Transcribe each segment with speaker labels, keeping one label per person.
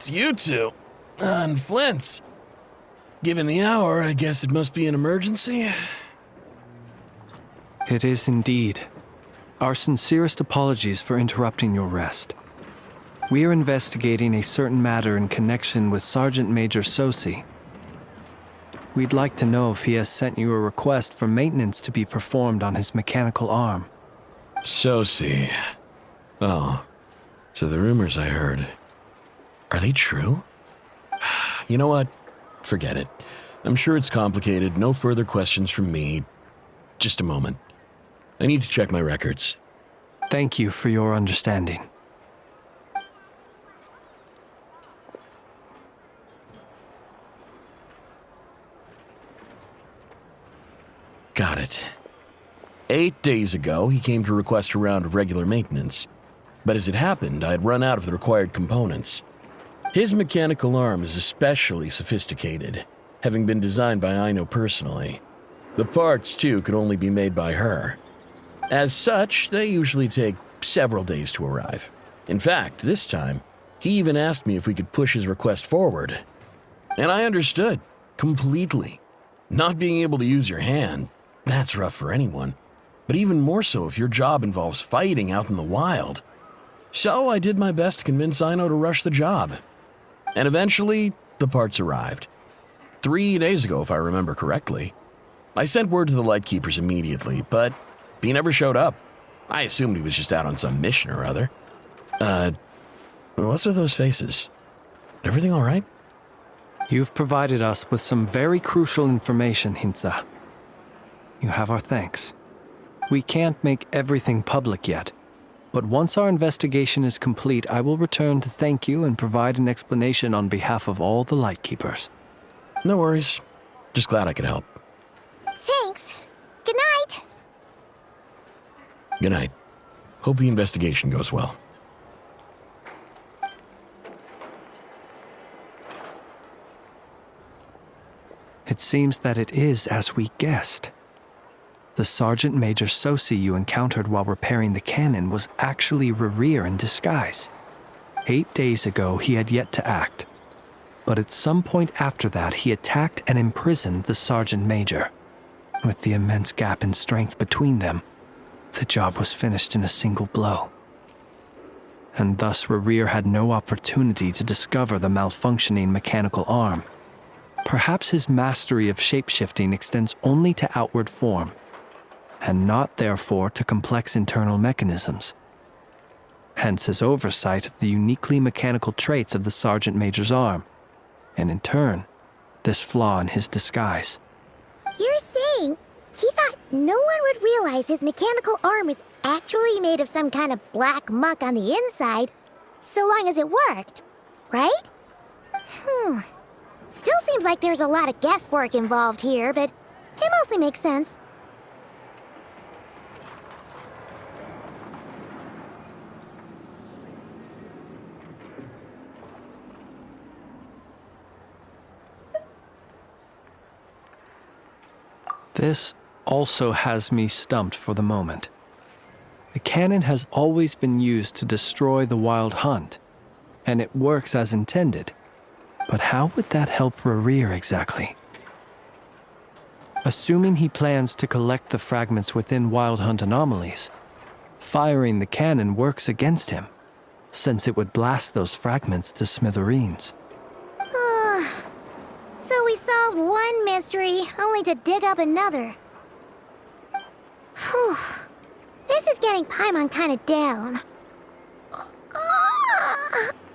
Speaker 1: It's you two. And Flint's. Given the hour, I guess it must be an emergency.
Speaker 2: It is indeed. Our sincerest apologies for interrupting your rest. We are investigating a certain matter in connection with Sergeant Major Sosi. We'd like to know if he has sent you a request for maintenance to be performed on his mechanical arm.
Speaker 1: Sosi. Oh, so the rumors I heard, are they true? You know what? Forget it. I'm sure it's complicated. No further questions from me. Just a moment. I need to check my records.
Speaker 2: Thank you for your understanding.
Speaker 1: Got it. 8 days ago, he came to request a round of regular maintenance. But as it happened, I had run out of the required components. His mechanical arm is especially sophisticated, having been designed by Aino personally. The parts, too, could only be made by her. As such, they usually take several days to arrive. In fact, this time, he even asked me if we could push his request forward. And I understood, completely. Not being able to use your hand, that's rough for anyone. But even more so if your job involves fighting out in the wild. So I did my best to convince Aino to rush the job. And eventually, the parts arrived. 3 days ago, if I remember correctly. I sent word to the Lightkeepers immediately, but he never showed up. I assumed he was just out on some mission or other. What's with those faces? Everything all right?
Speaker 2: You've provided us with some very crucial information, Hintsa. You have our thanks. We can't make everything public yet, but once our investigation is complete, I will return to thank you and provide an explanation on behalf of all the Lightkeepers.
Speaker 1: No worries. Just glad I could help.
Speaker 3: Thanks. Good night.
Speaker 1: Good night. Hope the investigation goes well.
Speaker 2: It seems that it is as we guessed. The Sergeant Major Sosi you encountered while repairing the cannon was actually Rerir in disguise. 8 days ago, he had yet to act. But at some point after that, he attacked and imprisoned the Sergeant Major. With the immense gap in strength between them, the job was finished in a single blow. And thus Rerir had no opportunity to discover the malfunctioning mechanical arm. Perhaps his mastery of shapeshifting extends only to outward form, and not therefore to complex internal mechanisms. Hence his oversight of the uniquely mechanical traits of the Sergeant Major's arm, and in turn, this flaw in his disguise.
Speaker 3: You're saying he thought no one would realize his mechanical arm is actually made of some kind of black muck on the inside, so long as it worked, right? Still seems like there's a lot of guesswork involved here, but it mostly makes sense.
Speaker 2: This also has me stumped for the moment. The cannon has always been used to destroy the wild hunt, and it works as intended. But how would that help Rerir exactly? Assuming he plans to collect the fragments within wild hunt anomalies, firing the cannon works against him, since it would blast those fragments to smithereens.
Speaker 3: So we solved one mystery, only to dig up another. Whew. This is getting Paimon kind of down.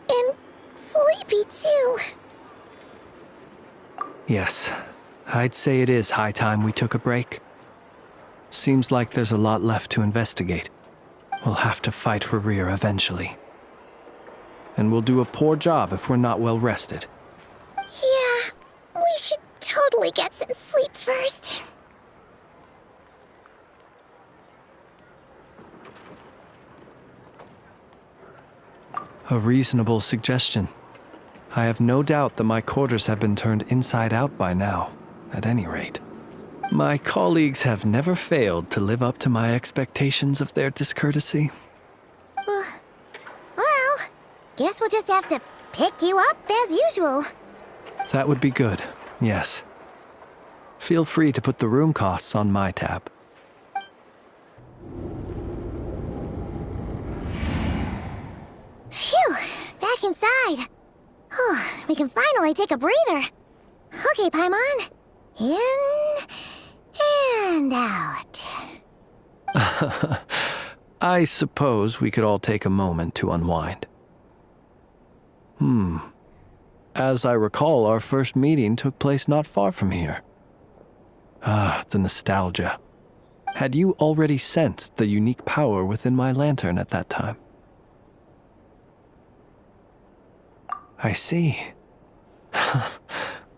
Speaker 3: And sleepy, too.
Speaker 2: Yes, I'd say it is high time we took a break. Seems like there's a lot left to investigate. We'll have to fight Rerir eventually. And we'll do a poor job if we're not well rested.
Speaker 3: Yeah, we should totally get some sleep first.
Speaker 2: A reasonable suggestion. I have no doubt that my quarters have been turned inside out by now, at any rate. My colleagues have never failed to live up to my expectations of their discourtesy.
Speaker 3: Well, guess we'll just have to pick you up as usual.
Speaker 2: That would be good, yes. Feel free to put the room costs on my tab.
Speaker 3: Phew, back inside. We can finally take a breather. Okay, Paimon. In and out.
Speaker 2: I suppose we could all take a moment to unwind. As I recall, our first meeting took place not far from here. Ah, the nostalgia. Had you already sensed the unique power within my lantern at that time? I see.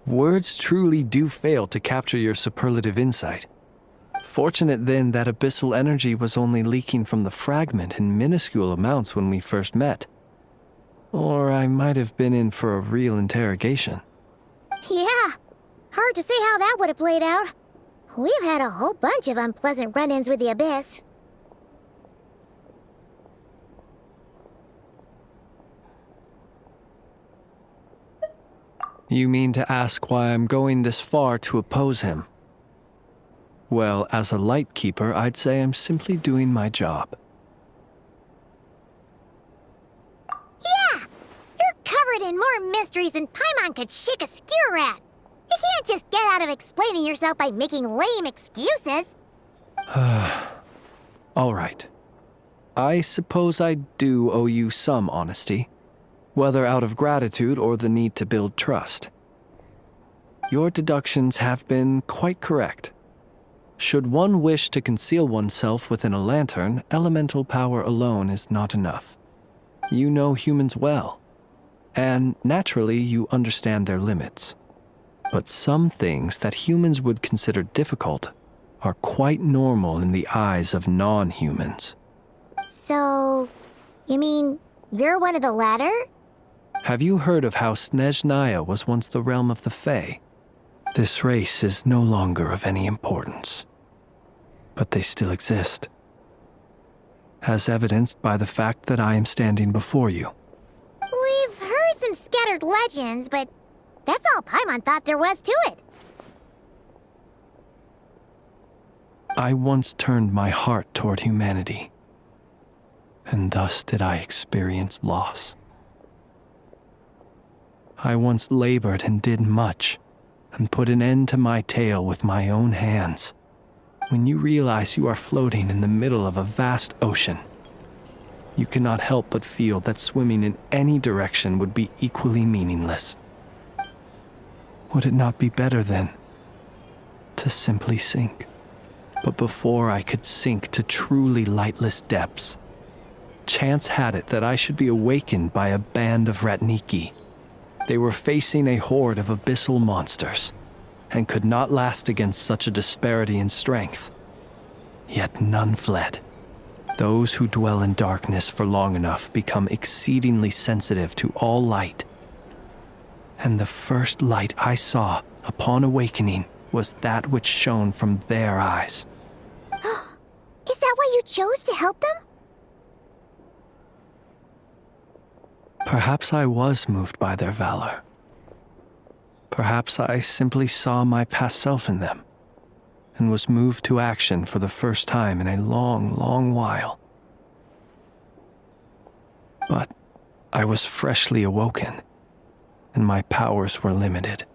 Speaker 2: Words truly do fail to capture your superlative insight. Fortunate then that abyssal energy was only leaking from the fragment in minuscule amounts when we first met. Or I might have been in for a real interrogation.
Speaker 3: Yeah, hard to say how that would have played out. We've had a whole bunch of unpleasant run-ins with the Abyss.
Speaker 2: You mean to ask why I'm going this far to oppose him? Well, as a light keeper, I'd say I'm simply doing my job.
Speaker 3: Yeah! You're covered in more mysteries than Paimon could shake a skewer at. You can't just get out of explaining yourself by making lame excuses.
Speaker 2: All right. I suppose I do owe you some honesty, whether out of gratitude or the need to build trust. Your deductions have been quite correct. Should one wish to conceal oneself within a lantern, elemental power alone is not enough. You know humans well, and naturally you understand their limits. But some things that humans would consider difficult are quite normal in the eyes of non-humans.
Speaker 3: So, you mean you're one of the latter?
Speaker 2: Have you heard of how Snezhnaya was once the realm of the Fae? This race is no longer of any importance, but they still exist, as evidenced by the fact that I am standing before you.
Speaker 3: We've heard some scattered legends, but that's all Paimon thought there was to it.
Speaker 2: I once turned my heart toward humanity, and thus did I experience loss. I once labored and did much, and put an end to my tale with my own hands. When you realize you are floating in the middle of a vast ocean, you cannot help but feel that swimming in any direction would be equally meaningless. Would it not be better, then, to simply sink? But before I could sink to truly lightless depths, chance had it that I should be awakened by a band of Ratniki. They were facing a horde of abyssal monsters, and could not last against such a disparity in strength. Yet none fled. Those who dwell in darkness for long enough become exceedingly sensitive to all light. And the first light I saw upon awakening was that which shone from their eyes.
Speaker 3: Is that why you chose to help them?
Speaker 2: Perhaps I was moved by their valor. Perhaps I simply saw my past self in them, and was moved to action for the first time in a long, long while. But I was freshly awoken, and my powers were limited.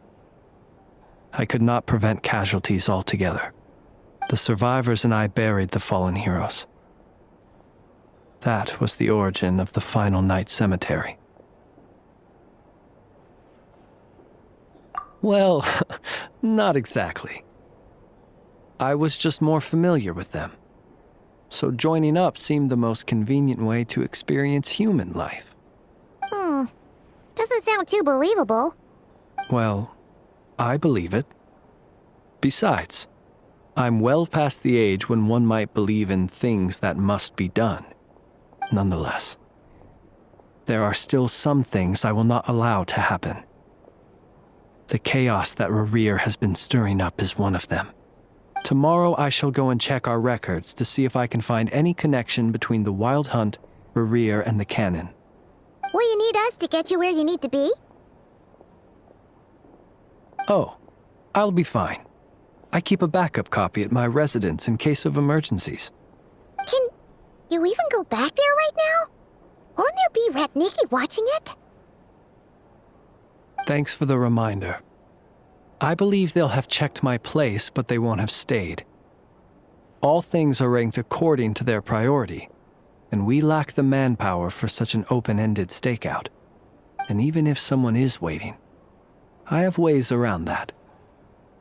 Speaker 2: I could not prevent casualties altogether. The survivors and I buried the fallen heroes. That was the origin of the Final Night Cemetery. Well, not exactly. I was just more familiar with them, so joining up seemed the most convenient way to experience human life.
Speaker 3: Doesn't sound too believable.
Speaker 2: Well, I believe it. Besides, I'm well past the age when one might believe in things that must be done. Nonetheless, there are still some things I will not allow to happen. The chaos that Rerir has been stirring up is one of them. Tomorrow I shall go and check our records to see if I can find any connection between the Wild Hunt, Rerir, and the Cannon.
Speaker 3: Will you need us to get you where you need to be?
Speaker 2: Oh, I'll be fine. I keep a backup copy at my residence in case of emergencies.
Speaker 3: Can you even go back there right now? Won't there be Ratniki watching it?
Speaker 2: Thanks for the reminder. I believe they'll have checked my place, but they won't have stayed. All things are ranked according to their priority, and we lack the manpower for such an open-ended stakeout. And even if someone is waiting, I have ways around that.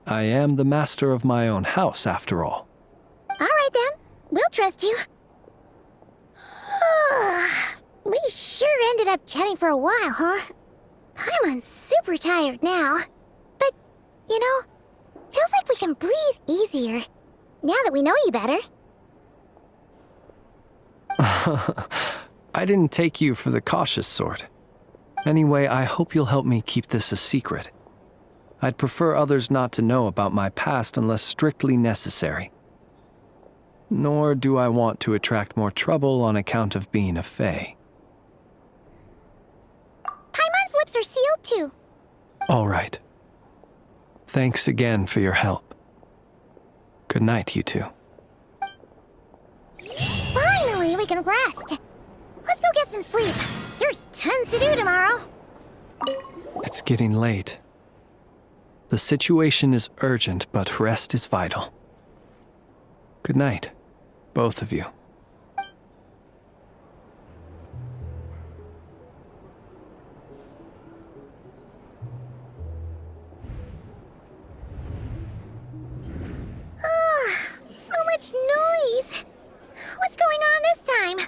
Speaker 2: I am the master of my own house, after all.
Speaker 3: All right then, we'll trust you. We sure ended up chatting for a while, huh? I'm super tired now. But, you know, feels like we can breathe easier, now that we know you better.
Speaker 2: I didn't take you for the cautious sort. Anyway, I hope you'll help me keep this a secret. I'd prefer others not to know about my past unless strictly necessary. Nor do I want to attract more trouble on account of being a fae.
Speaker 3: Paimon's lips are sealed too.
Speaker 2: All right. Thanks again for your help. Good night, you two.
Speaker 3: Finally, we can rest. Let's go get some sleep. There's tons to do tomorrow.
Speaker 2: It's getting late. The situation is urgent, but rest is vital. Good night, both of you.
Speaker 3: So much noise. What's going on this time?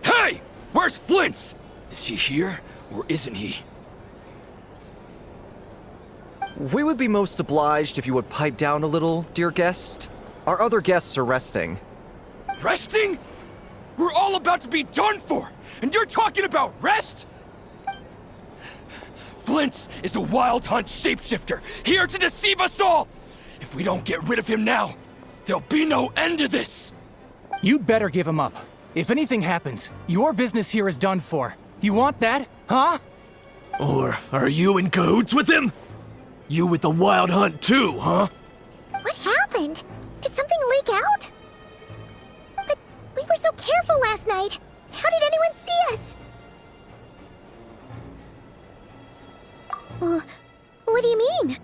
Speaker 4: Hey! Where's Flint's? Is he here, or isn't he?
Speaker 5: We would be most obliged if you would pipe down a little, dear guest. Our other guests are resting.
Speaker 4: Resting? We're all about to be done for, and you're talking about rest? Flint's is a wild hunt shapeshifter, here to deceive us all! If we don't get rid of him now, there'll be no end to this!
Speaker 6: You'd better give him up. If anything happens, your business here is done for. You want that, huh?
Speaker 4: Or are you in cahoots with him? You with the wild hunt too, huh?
Speaker 3: What happened? Did something leak out? But we were so careful last night. How did anyone see us? What do you mean?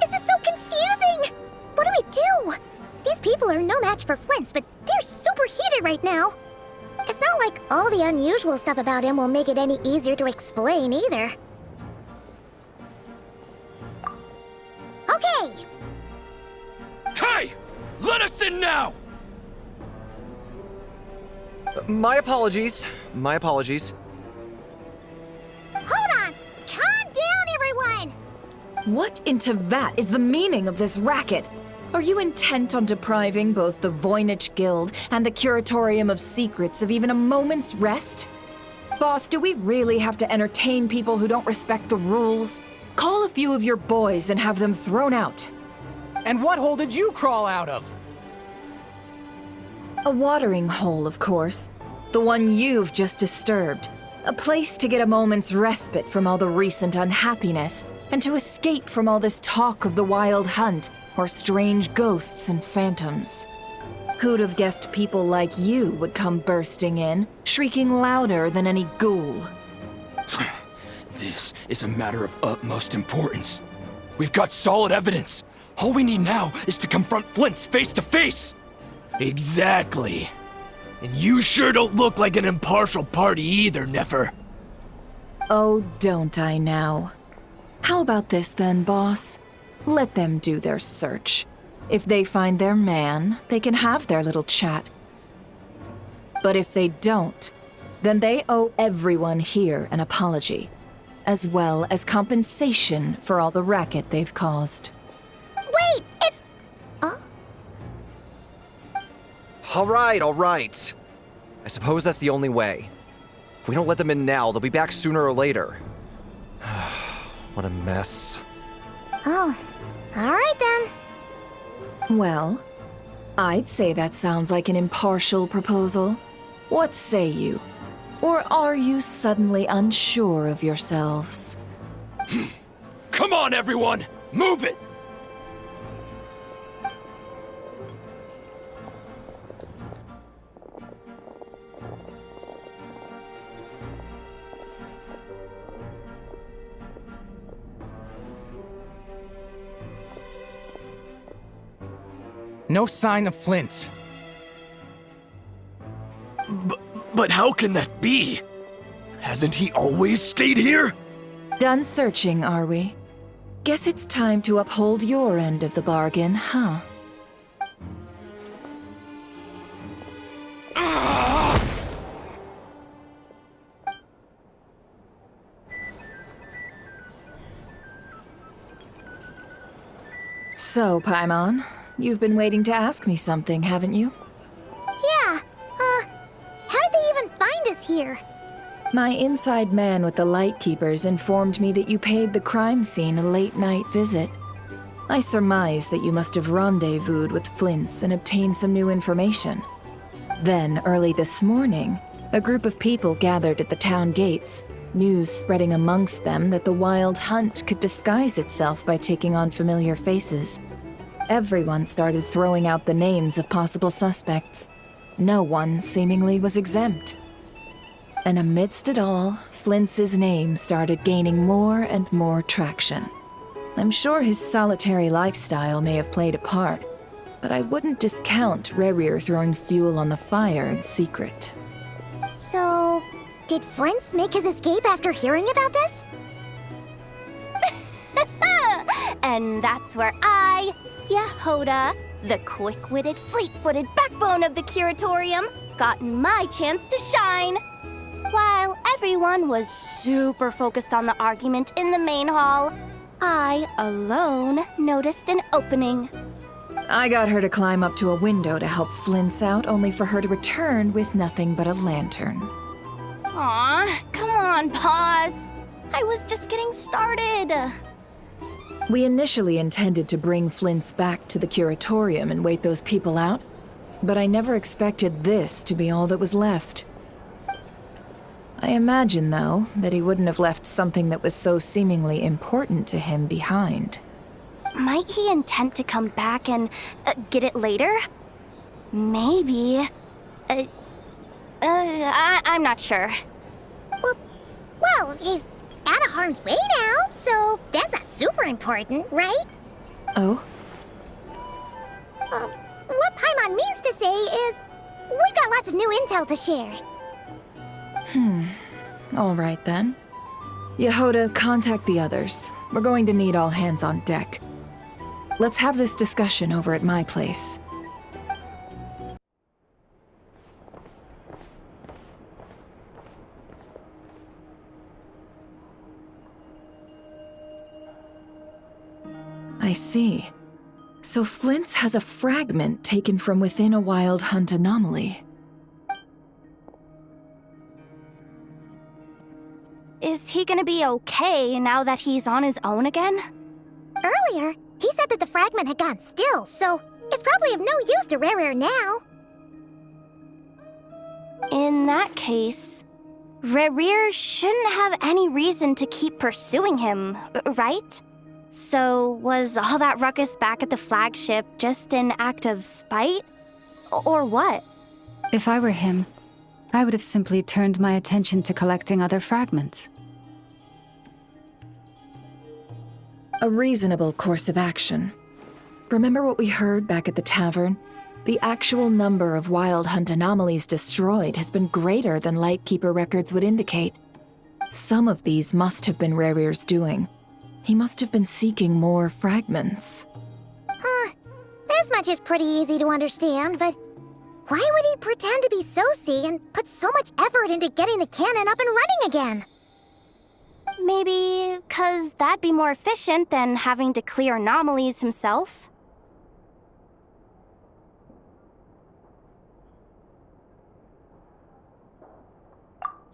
Speaker 3: This is so confusing! What do we do? These people are no match for Flint's, but they're super heated right now. It's not like all the unusual stuff about him will make it any easier to explain either. Okay!
Speaker 4: Hey! Let us in now!
Speaker 5: My apologies. My apologies.
Speaker 3: Hold on! Calm down, everyone!
Speaker 7: What in Tevat is the meaning of this racket? Are you intent on depriving both the Voynich Guild and the Curatorium of Secrets of even a moment's rest? Boss, do we really have to entertain people who don't respect the rules? Call a few of your boys and have them thrown out.
Speaker 6: And what hole did you crawl out of?
Speaker 7: A watering hole, of course. The one you've just disturbed. A place to get a moment's respite from all the recent unhappiness, and to escape from all this talk of the wild hunt, or strange ghosts and phantoms. Who'd have guessed people like you would come bursting in, shrieking louder than any ghoul?
Speaker 4: This is a matter of utmost importance. We've got solid evidence. All we need now is to confront Flint's face to face. Exactly. And you sure don't look like an impartial party either, Nefer.
Speaker 7: Oh, don't I now? How about this then, boss? Let them do their search. If they find their man, they can have their little chat. But if they don't, then they owe everyone here an apology, as well as compensation for all the racket they've caused.
Speaker 3: Wait, it's...
Speaker 5: All right. I suppose that's the only way. If we don't let them in now, they'll be back sooner or later. What a mess.
Speaker 3: Oh, alright then.
Speaker 7: Well, I'd say that sounds like an impartial proposal. What say you? Or are you suddenly unsure of yourselves?
Speaker 4: Come on, everyone! Move it!
Speaker 6: No sign of Flint's.
Speaker 4: But how can that be? Hasn't he always stayed here?
Speaker 7: Done searching, are we? Guess it's time to uphold your end of the bargain, huh? So, Paimon, you've been waiting to ask me something, haven't you?
Speaker 3: Yeah, how did they even find us here?
Speaker 7: My inside man with the Lightkeepers informed me that you paid the crime scene a late-night visit. I surmise that you must have rendezvoused with Flint's and obtained some new information. Then, early this morning, a group of people gathered at the town gates, news spreading amongst them that the Wild Hunt could disguise itself by taking on familiar faces. Everyone started throwing out the names of possible suspects. No one, seemingly, was exempt. And amidst it all, Flint's name started gaining more and more traction. I'm sure his solitary lifestyle may have played a part, but I wouldn't discount Rerir throwing fuel on the fire in secret.
Speaker 3: So, did Flint's make his escape after hearing about this?
Speaker 8: And that's where I, Yehoda, the quick-witted, fleet-footed backbone of the Curatorium, got my chance to shine. While everyone was super focused on the argument in the main hall, I alone noticed an opening.
Speaker 7: I got her to climb up to a window to help Flint's out, only for her to return with nothing but a lantern.
Speaker 8: Aw, come on, pause. I was just getting started.
Speaker 7: We initially intended to bring Flint's back to the Curatorium and wait those people out, but I never expected this to be all that was left. I imagine, though, that he wouldn't have left something that was so seemingly important to him behind.
Speaker 8: Might he intend to come back and get it later? Maybe. I'm not sure.
Speaker 3: Well, he's out of harm's way now, so that's not super important, right?
Speaker 7: Oh?
Speaker 3: What Paimon means to say is, we got lots of new intel to share.
Speaker 7: All right then. Yehoda, contact the others. We're going to need all hands on deck. Let's have this discussion over at my place. I see. So Flint's has a fragment taken from within a Wild Hunt anomaly.
Speaker 8: Is he gonna be okay now that he's on his own again?
Speaker 3: Earlier, he said that the fragment had gone still, so it's probably of no use to Rerir now.
Speaker 8: In that case, Rerir shouldn't have any reason to keep pursuing him, right? So was all that ruckus back at the flagship just an act of spite? Or what?
Speaker 9: If I were him, I would have simply turned my attention to collecting other fragments.
Speaker 7: A reasonable course of action. Remember what we heard back at the tavern? The actual number of Wild Hunt anomalies destroyed has been greater than Lightkeeper records would indicate. Some of these must have been Rerir's doing. He must have been seeking more fragments.
Speaker 3: This much is pretty easy to understand, but why would he pretend to be Soci and put so much effort into getting the cannon up and running again?
Speaker 8: Maybe 'cause that'd be more efficient than having to clear anomalies himself?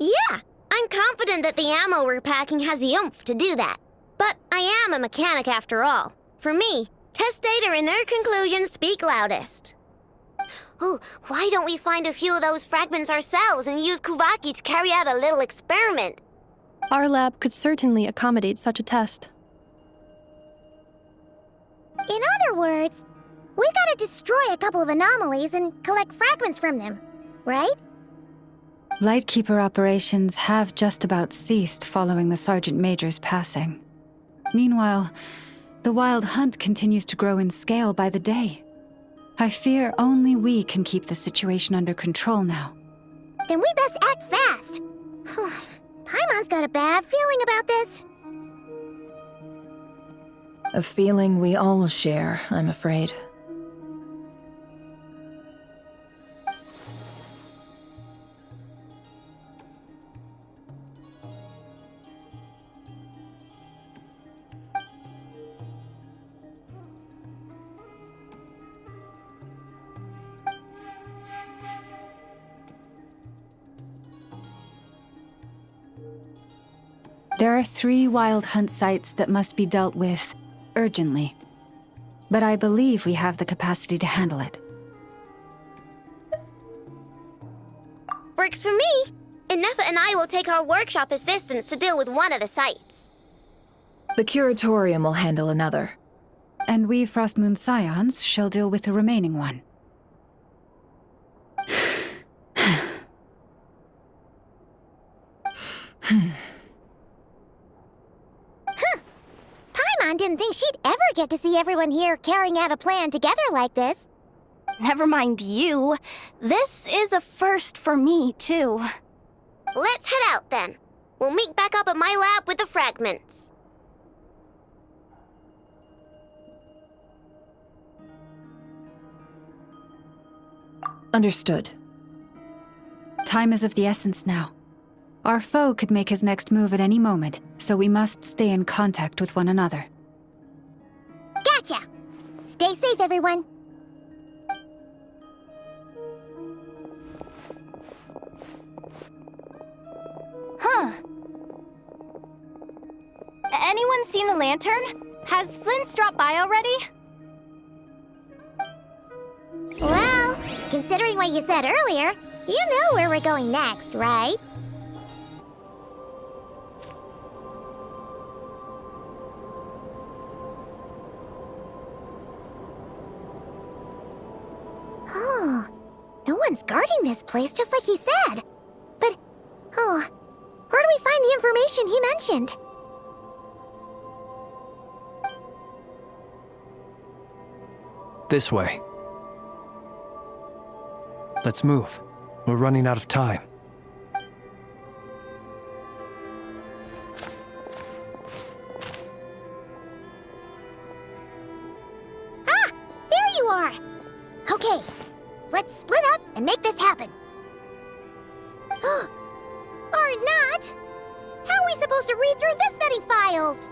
Speaker 3: Yeah, I'm confident that the ammo we're packing has the oomph to do that. But I am a mechanic after all. For me, test data and their conclusions speak loudest. Oh, why don't we find a few of those fragments ourselves and use Kuvaki to carry out a little experiment?
Speaker 10: Our lab could certainly accommodate such a test.
Speaker 3: In other words, we gotta destroy a couple of anomalies and collect fragments from them, right?
Speaker 9: Lightkeeper operations have just about ceased following the Sergeant Major's passing. Meanwhile, the Wild Hunt continues to grow in scale by the day. I fear only we can keep the situation under control now.
Speaker 3: Then we best act fast. Paimon's got a bad feeling about this.
Speaker 7: A feeling we all share, I'm afraid.
Speaker 9: There are 3 Wild Hunt sites that must be dealt with urgently. But I believe we have the capacity to handle it.
Speaker 3: Works for me. Nefa and I will take our workshop assistants to deal with one of the sites.
Speaker 7: The Curatorium will handle another.
Speaker 9: And we Frostmoon Scions shall deal with the remaining one.
Speaker 3: Paimon didn't think she'd ever get to see everyone here carrying out a plan together like this.
Speaker 8: Never mind you. This is a first for me, too.
Speaker 3: Let's head out then. We'll meet back up at my lab with the fragments.
Speaker 7: Understood.
Speaker 9: Time is of the essence now. Our foe could make his next move at any moment, so we must stay in contact with one another.
Speaker 3: Gotcha! Stay safe, everyone.
Speaker 8: Huh. Anyone seen the lantern? Has Flint's dropped by already?
Speaker 3: Well, considering what you said earlier, you know where we're going next, right? Oh, no one's guarding this place just like he said. But, where do we find the information he mentioned?
Speaker 2: This way. Let's move. We're running out of time.
Speaker 3: Ah! There you are! Okay, let's split up and make this happen. Or not! How are we supposed to read through this many files?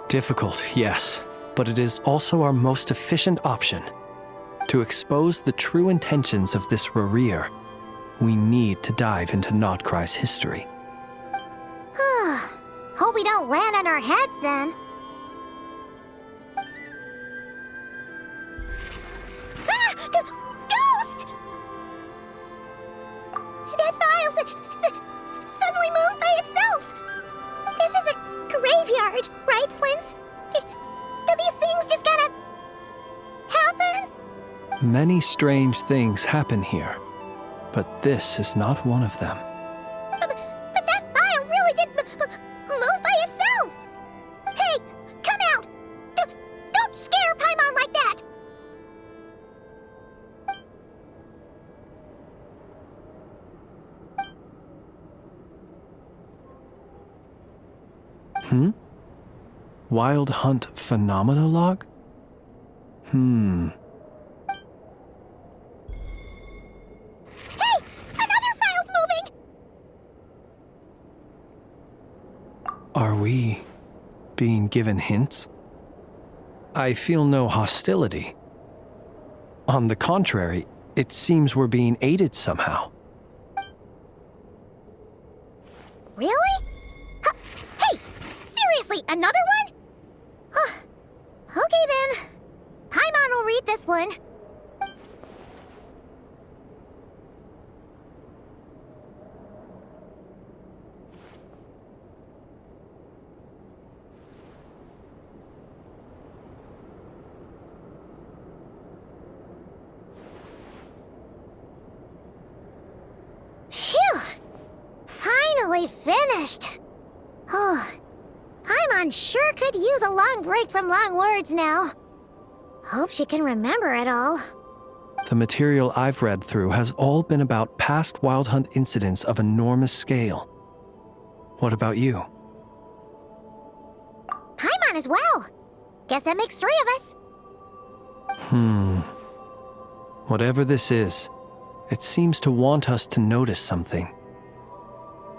Speaker 2: Difficult, yes, but it is also our most efficient option. To expose the true intentions of this Rereer, we need to dive into Krai's history.
Speaker 3: Hope we don't land on our heads then. Ah! Ghost! That file suddenly moved by itself! This is a graveyard, right, Flint? Do these things just kinda happen?
Speaker 2: Many strange things happen here, but this is not one of them.
Speaker 3: But that file really did move by itself! Hey, come out! Don't scare Paimon like that!
Speaker 2: Wild Hunt Phenomenologue?
Speaker 3: Hey! Another file's moving!
Speaker 2: Are we being given hints? I feel no hostility. On the contrary, it seems we're being aided somehow.
Speaker 3: Really? Hey! Seriously, another one? Okay then. Paimon will read this one. Phew! Finally finished. Oh, Paimon sure could use a long break from long words now. Hope she can remember it all.
Speaker 2: The material I've read through has all been about past Wild Hunt incidents of enormous scale. What about you?
Speaker 3: Paimon as well. Guess that makes 3 of us.
Speaker 2: Whatever this is, it seems to want us to notice something.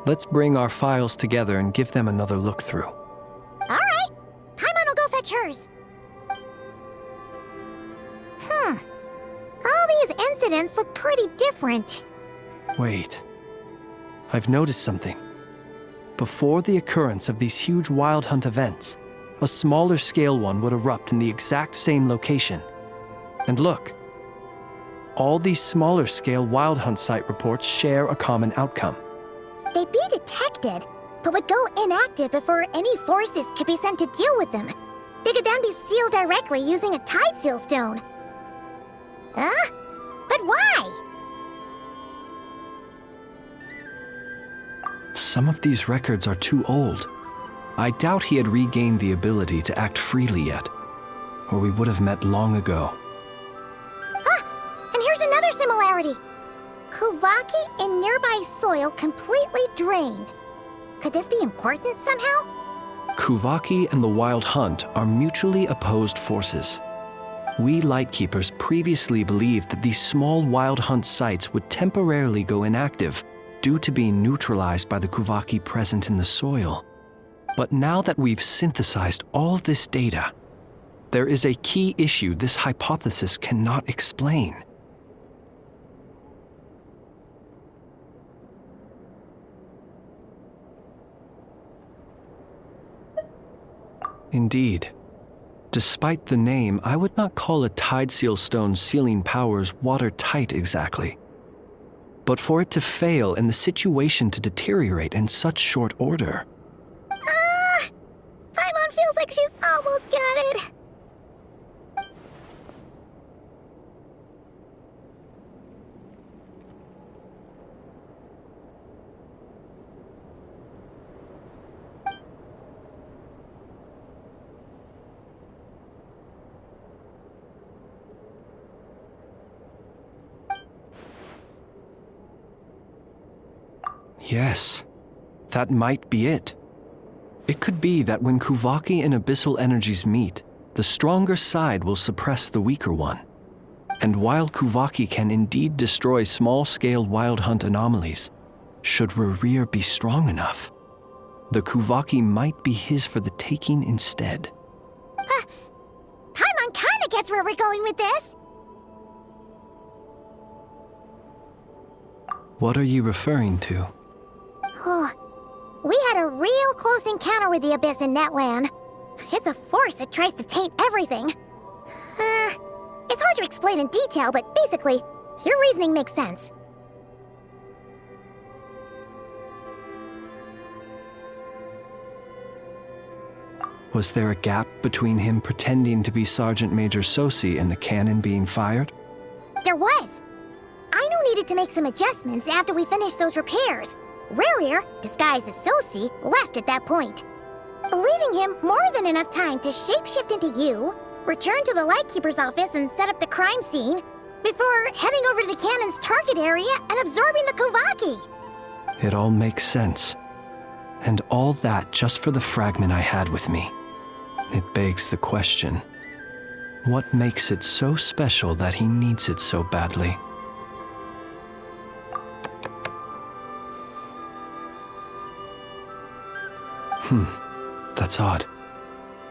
Speaker 2: Let's bring our files together and give them another look through.
Speaker 3: All right. Paimon will go fetch hers. All these incidents look pretty different.
Speaker 2: Wait. I've noticed something. Before the occurrence of these huge Wild Hunt events, a smaller scale one would erupt in the exact same location. And look. All these smaller scale Wild Hunt site reports share a common outcome.
Speaker 3: They'd be detected, but would go inactive before any forces could be sent to deal with them. They could then be sealed directly using a tide seal stone. Huh? But why?
Speaker 2: Some of these records are too old. I doubt he had regained the ability to act freely yet, or we would have met long ago.
Speaker 3: And here's another similarity. Kuvaki in nearby soil completely drained. Could this be important somehow?
Speaker 2: Kuvaki and the Wild Hunt are mutually opposed forces. We Lightkeepers previously believed that these small Wild Hunt sites would temporarily go inactive due to being neutralized by the Kuvaki present in the soil. But now that we've synthesized all this data, there is a key issue this hypothesis cannot explain. Indeed. Despite the name, I would not call a tide seal stone's sealing powers watertight exactly. But for it to fail and the situation to deteriorate in such short order.
Speaker 3: Paimon feels like she's almost got it.
Speaker 2: Yes, that might be it. It could be that when Kuvaki and abyssal energies meet, the stronger side will suppress the weaker one. And while Kuvaki can indeed destroy small-scale Wild Hunt anomalies, should Rerir be strong enough, the Kuvaki might be his for the taking instead.
Speaker 3: Paimon kinda gets where we're going with this.
Speaker 2: What are you referring to?
Speaker 3: We had a real close encounter with the Abyss in Netland. It's a force that tries to taint everything. It's hard to explain in detail, but basically, your reasoning makes sense.
Speaker 2: Was there a gap between him pretending to be Sergeant Major Sosi and the cannon being fired?
Speaker 3: There was. Aino needed to make some adjustments after we finished those repairs. Rerir, disguised as Sosi, left at that point, leaving him more than enough time to shapeshift into you, return to the Lightkeeper's office and set up the crime scene, before heading over to the cannon's target area and absorbing the Kuvaki.
Speaker 2: It all makes sense. And all that just for the fragment I had with me. It begs the question, what makes it so special that he needs it so badly? That's odd.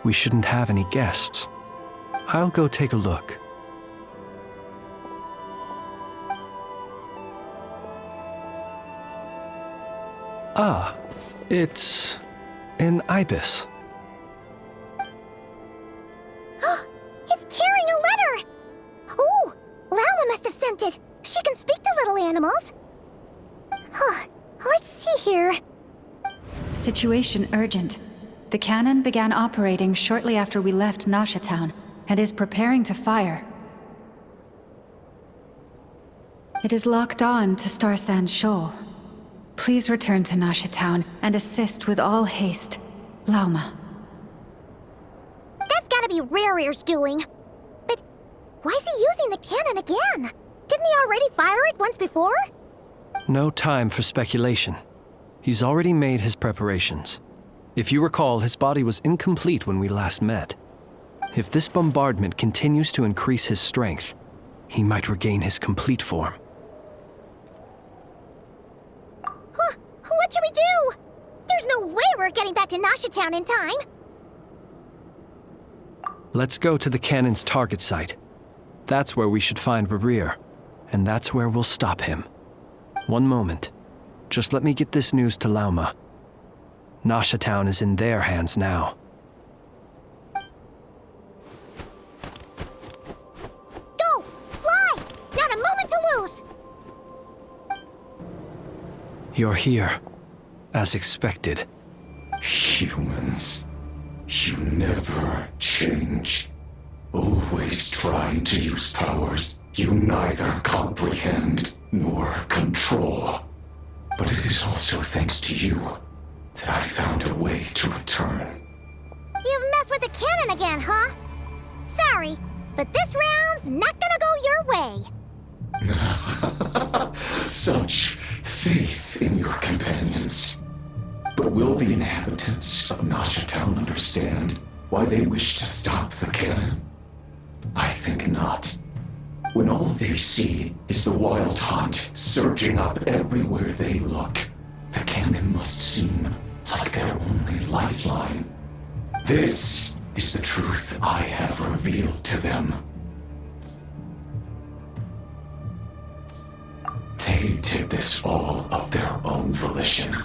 Speaker 2: We shouldn't have any guests. I'll go take a look. Ah, It's an ibis.
Speaker 3: It's carrying a letter! Oh, Lala must have sent it. She can speak to little animals. Huh, let's see here.
Speaker 9: Situation urgent. The cannon began operating shortly after we left Nasha Town and is preparing to fire. It is locked on to Star Sand Shoal. Please return to Nasha Town and assist with all haste. Lauma.
Speaker 3: That's gotta be Rare's doing. But why is he using the cannon again? Didn't he already fire it once before?
Speaker 2: No time for speculation. He's already made his preparations. If you recall, his body was incomplete when we last met. If this bombardment continues to increase his strength, he might regain his complete form.
Speaker 3: Huh, what should we do? There's no way we're getting back to Nasha Town in time.
Speaker 2: Let's go to the cannon's target site. That's where we should find Rare, and that's where we'll stop him. One moment. Just let me get this news to Lauma. Nasha Town is in their hands now.
Speaker 3: Go! Fly! Not a moment to lose!
Speaker 2: You're here, as expected.
Speaker 11: Humans, you never change. Always trying to use powers you neither comprehend nor control. But it is also thanks to you that I found a way to return.
Speaker 3: You've messed with the cannon again, huh? Sorry, but this round's not gonna go your way.
Speaker 11: Such faith in your companions. But will the inhabitants of Nasha Town understand why they wish to stop the cannon? I think not. When all they see is the wild hunt surging up everywhere they look, the cannon must seem like their only lifeline. This is the truth I have revealed to them. They did this all of their own volition.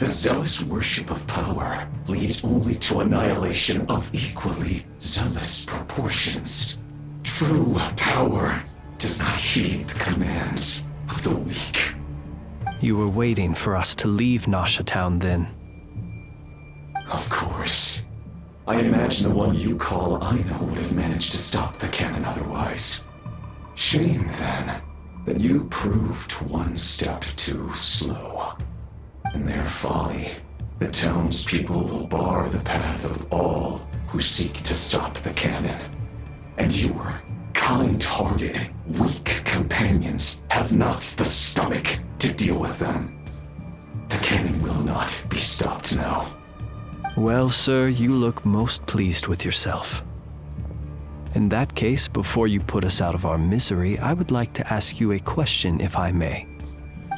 Speaker 11: The zealous worship of power leads only to annihilation of equally zealous proportions. True power does not heed the commands of the weak.
Speaker 2: You were waiting for us to leave Nasha Town then.
Speaker 11: Of course. I imagine the one you call Aino would have managed to stop the cannon otherwise. Shame, then, that you proved one step too slow. In their folly, the townspeople will bar the path of all who seek to stop the cannon. And your kind-hearted, weak companions have not the stomach to deal with them. The cannon will not be stopped now.
Speaker 2: Well, sir, you look most pleased with yourself. In that case, before you put us out of our misery, I would like to ask you a question, if I may.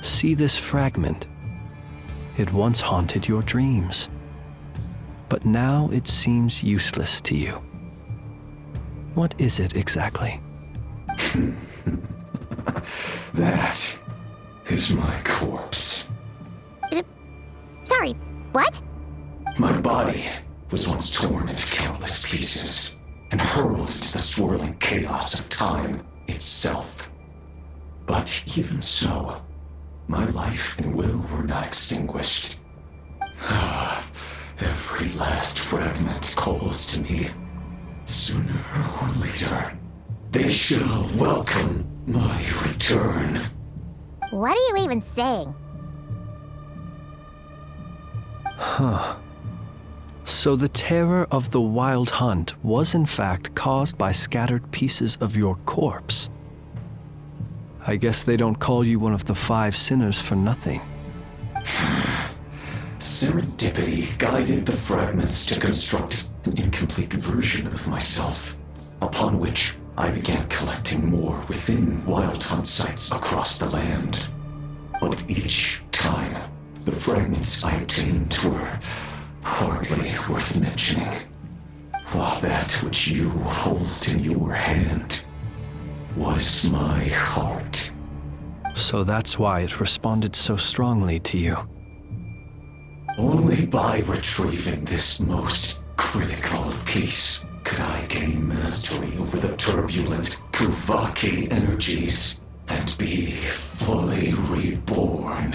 Speaker 2: See this fragment? It once haunted your dreams, but now it seems useless to you. What is it exactly?
Speaker 11: That is my corpse.
Speaker 3: Sorry, what?
Speaker 11: My body was once torn into countless pieces and hurled into the swirling chaos of time itself. But even so, my life and will were not extinguished. Every last fragment calls to me. Sooner or later, they shall welcome my return.
Speaker 3: What are you even saying?
Speaker 2: Huh. So the terror of the wild hunt was in fact caused by scattered pieces of your corpse. I guess they don't call you one of the 5 sinners for nothing.
Speaker 11: Serendipity guided the fragments to construct an incomplete version of myself, upon which I began collecting more within wild hunt sites across the land. But each time, the fragments I obtained were hardly worth mentioning, while that which you hold in your hand was my heart.
Speaker 2: So that's why it responded so strongly to you.
Speaker 11: Only by retrieving this most critical piece could I gain mastery over the turbulent Kuvaki energies and be fully reborn.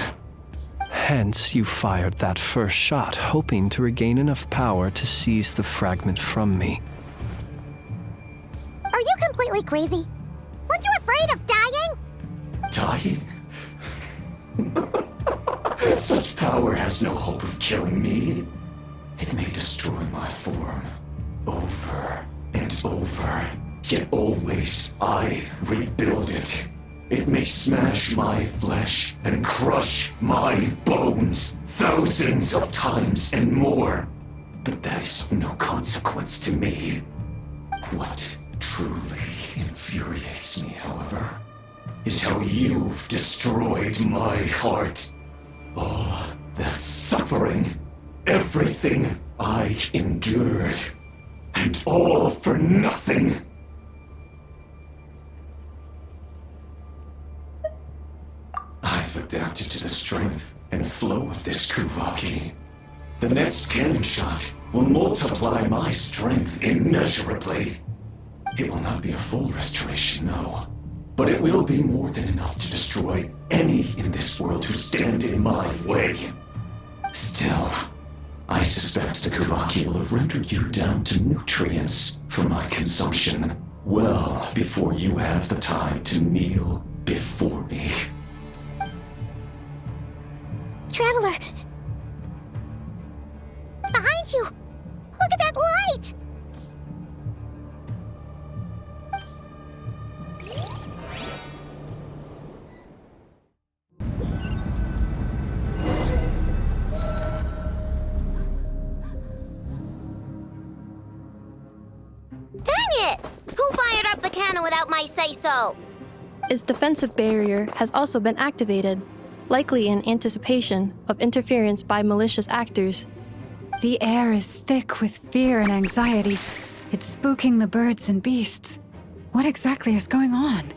Speaker 2: Hence, you fired that first shot, hoping to regain enough power to seize the fragment from me.
Speaker 3: Are you completely crazy? Weren't you afraid of dying?
Speaker 11: Dying? Such power has no hope of killing me. It may destroy my form over and over, yet always I rebuild it. It may smash my flesh and crush my bones thousands of times and more, but that is of no consequence to me. What truly infuriates me, however, is how you've destroyed my heart. All that suffering, everything I endured, and all for nothing. I've adapted to the strength and flow of this Kuvaki. The next cannon shot will multiply my strength immeasurably. It will not be a full restoration, no, but it will be more than enough to destroy any in this world who stand in my way. Still, I suspect the Kuvaki will have rendered you down to nutrients for my consumption well before you have the time to kneel before me.
Speaker 3: Traveler! Behind you! Look at that light!
Speaker 8: Dang it! Who fired up the cannon without my say-so?
Speaker 10: Its defensive barrier has also been activated, likely in anticipation of interference by malicious actors.
Speaker 9: The air is thick with fear and anxiety. It's spooking the birds and beasts. What exactly is going on?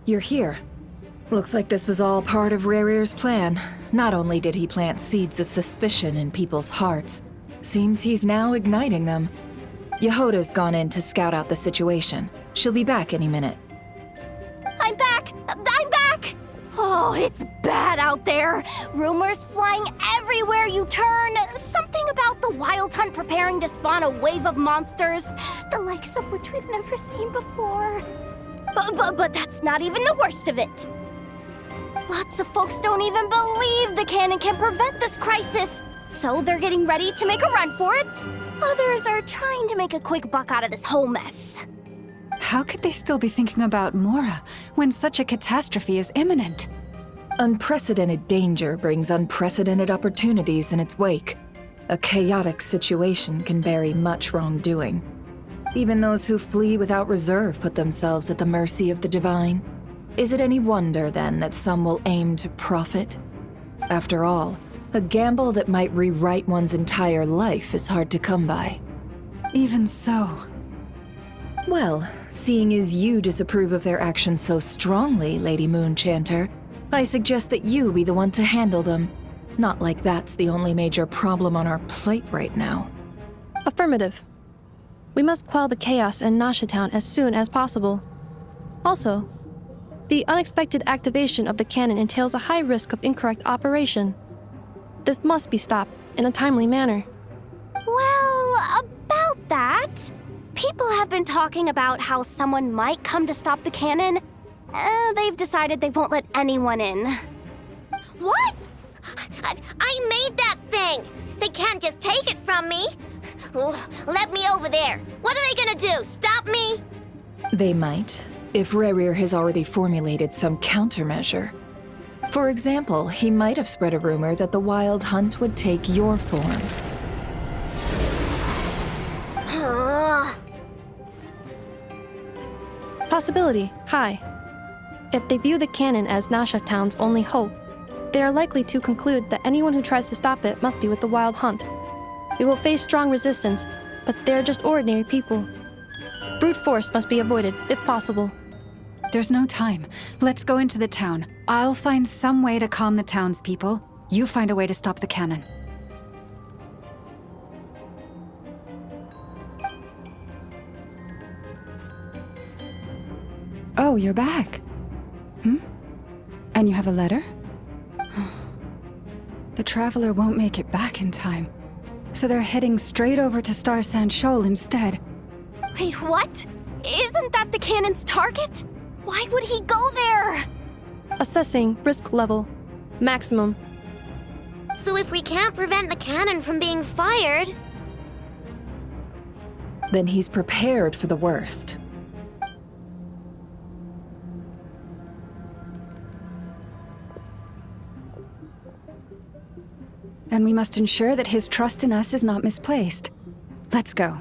Speaker 7: You're here. Looks like this was all part of Rerir's plan. Not only did he plant seeds of suspicion in people's hearts, seems he's now igniting them. Yehoda's gone in to scout out the situation. She'll be back any minute.
Speaker 8: I'm back! I'm back! Oh, it's bad out there. Rumors flying everywhere you turn. Something about the Wild Hunt preparing to spawn a wave of monsters, the likes of which we've never seen before. But that's not even the worst of it. Lots of folks don't even believe the cannon can prevent this crisis, so they're getting ready to make a run for it. Others are trying to make a quick buck out of this whole mess.
Speaker 9: How could they still be thinking about Mora when such a catastrophe is imminent?
Speaker 7: Unprecedented danger brings unprecedented opportunities in its wake. A chaotic situation can bury much wrongdoing. Even those who flee without reserve put themselves at the mercy of the divine. Is it any wonder, then, that some will aim to profit? After all, a gamble that might rewrite one's entire life is hard to come by.
Speaker 9: Even so.
Speaker 7: Well, seeing as you disapprove of their actions so strongly, Lady Moonchanter, I suggest that you be the one to handle them. Not like that's the only major problem on our plate right now.
Speaker 10: Affirmative. We must quell the chaos in Nasha Town as soon as possible. Also, the unexpected activation of the cannon entails a high risk of incorrect operation. This must be stopped in a timely manner.
Speaker 8: Well, about that, people have been talking about how someone might come to stop the cannon. They've decided they won't let anyone in.
Speaker 3: What? I made that thing! They can't just take it from me! Let me over there! What are they gonna do? Stop me?
Speaker 7: They might, if Rerir has already formulated some countermeasure. For example, he might have spread a rumor that the Wild Hunt would take your form.
Speaker 10: Possibility high. If they view the cannon as Nasha Town's only hope, they are likely to conclude that anyone who tries to stop it must be with the Wild Hunt. We will face strong resistance, but they're just ordinary people. Brute force must be avoided, if possible.
Speaker 9: There's no time. Let's go into the town. I'll find some way to calm the townspeople. You find a way to stop the cannon. Oh, you're back. And you have a letter? The Traveler won't make it back in time, so they're heading straight over to Star Sand Shoal instead.
Speaker 8: Wait, what? Isn't that the cannon's target? Why would he go there?
Speaker 10: Assessing risk level. Maximum.
Speaker 3: So if we can't prevent the cannon from being fired...
Speaker 7: Then he's prepared for the worst.
Speaker 9: And we must ensure that his trust in us is not misplaced. Let's go.